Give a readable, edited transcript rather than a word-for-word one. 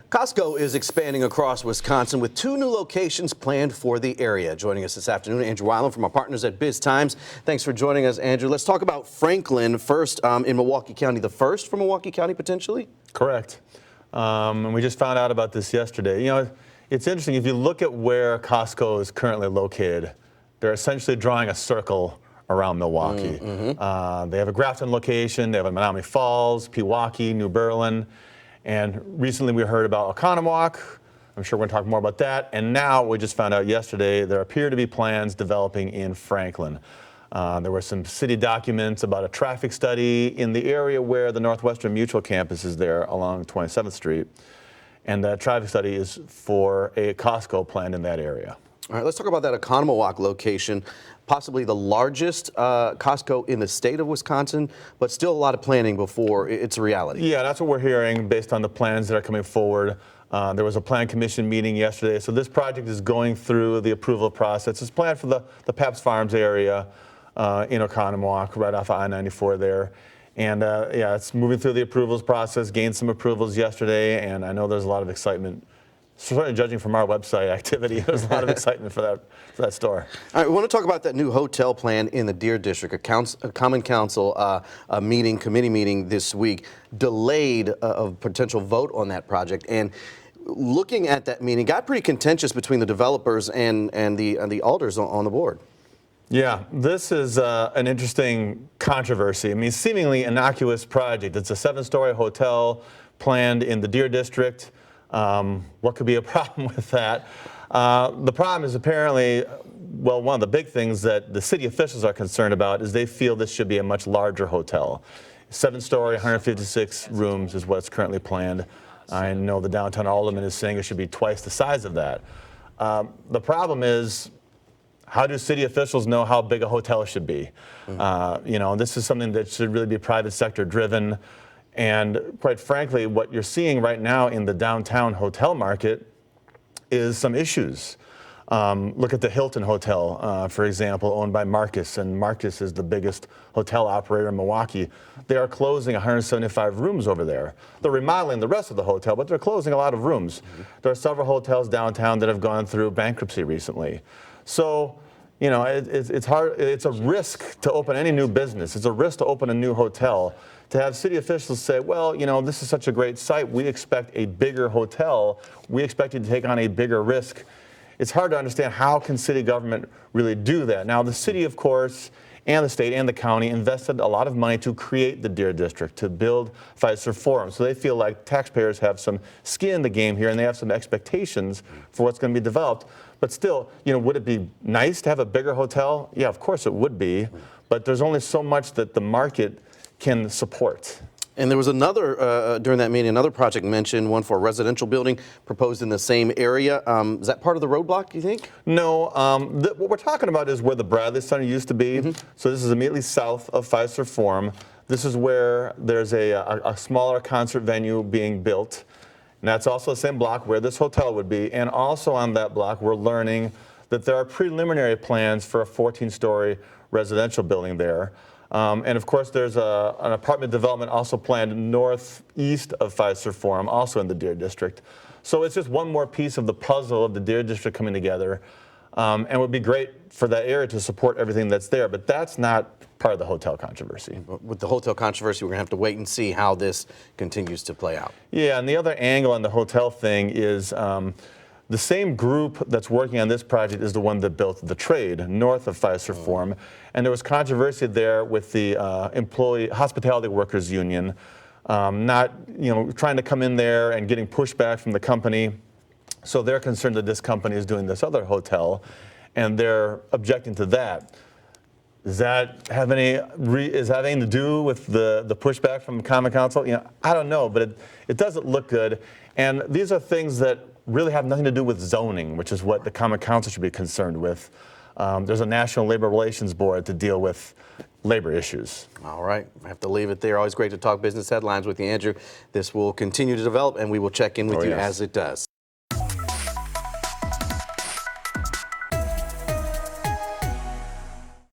Costco is expanding across Wisconsin with 2 new locations planned for the area. Joining us this afternoon, Andrew Weiland from our partners at BizTimes. Thanks for joining us, Andrew. Let's talk about Franklin first in Milwaukee County, the first for Milwaukee County potentially? Correct. And we just found out about this yesterday. You know, it's interesting. If you look at where Costco is currently located, they're essentially drawing a circle around Milwaukee. They have a Grafton location, they have a Menominee Falls, Pewaukee, New Berlin. And recently we heard about Oconomowoc. I'm sure we're going to talk more about that. And now we just found out yesterday there appear to be plans developing in Franklin. There were some city documents about a traffic study in the area where the Northwestern Mutual campus is there along 27th Street. And that traffic study is for a Costco planned in that area. All right, let's talk about that Oconomowoc location, possibly the largest Costco in the state of Wisconsin, but still a lot of planning before it's a reality. Yeah, that's what we're hearing based on the plans that are coming forward. There was a plan commission meeting yesterday, so this project is going through the approval process. It's planned for the Pabst Farms area in Oconomowoc, right off of I-94 there. And yeah, it's moving through the approvals process, gained some approvals yesterday, and I know there's a lot of excitement. Certainly judging from our website activity, there's a lot of excitement for that store. All right, we want to talk about that new hotel plan in the Deer District. A Common Council committee meeting this week delayed a potential vote on that project. And looking at that meeting, got pretty contentious between the developers and the alders on the board. Yeah, this is an interesting controversy. I mean, seemingly innocuous project. It's a 7-story hotel planned in the Deer District. What could be a problem with that? The problem is apparently, well, one of the big things that the city officials are concerned about is they feel this should be a much larger hotel. 7-story, 156 rooms is what's currently planned. I know the downtown alderman is saying it should be twice the size of that. The problem is, how do city officials know how big a hotel should be? You know, this is something that should really be private sector driven. And quite frankly, what you're seeing right now in the downtown hotel market is some issues. Look at the Hilton Hotel, for example, owned by Marcus, and Marcus is the biggest hotel operator in Milwaukee. They are closing 175 rooms over there. They're remodeling the rest of the hotel, but they're closing a lot of rooms. There are several hotels downtown that have gone through bankruptcy recently. So, you know, it's hard. It's a risk to open any new business. It's a risk to open a new hotel. To have city officials say, well, you know, this is such a great site, we expect a bigger hotel, we expect you to take on a bigger risk. It's hard to understand how can city government really do that. Now, the city, of course, and the state and the county invested a lot of money to create the Deer District, to build Fiserv Forum. So they feel like taxpayers have some skin in the game here and they have some expectations for what's going to be developed. But still, you know, would it be nice to have a bigger hotel? Yeah, of course it would be. But there's only so much that the market can support. And there was another, during that meeting, another project mentioned, one for a residential building proposed in the same area. Is that part of the roadblock, do you think? No. What we're talking about is where the Bradley Center used to be. So this is immediately south of Fiserv Forum. This is where there's a smaller concert venue being built. And that's also the same block where this hotel would be. And also on that block, we're learning that there are preliminary plans for a 14-story residential building there. And of course, there's an apartment development also planned northeast of Fiserv Forum, also in the Deer District. So it's just one more piece of the puzzle of the Deer District coming together. And it would be great for that area to support everything that's there, but that's not part of the hotel controversy. With the hotel controversy, we're going to have to wait and see how this continues to play out. Yeah, and the other angle on the hotel thing is the same group that's working on this project is the one that built the Trade north of Fiserv Forum. And there was controversy there with the hospitality workers union, not, you know, trying to come in there and getting pushback from the company. So they're concerned that this company is doing this other hotel, and they're objecting to that. Does that have anything to do with the pushback from Common Council? You know, I don't know, but it doesn't look good. And these are things that really have nothing to do with zoning, which is what the Common Council should be concerned with. There's a National Labor Relations Board to deal with labor issues. All right, I have to leave it there. Always great to talk business headlines with you, Andrew. This will continue to develop, and we will check in with you as it does.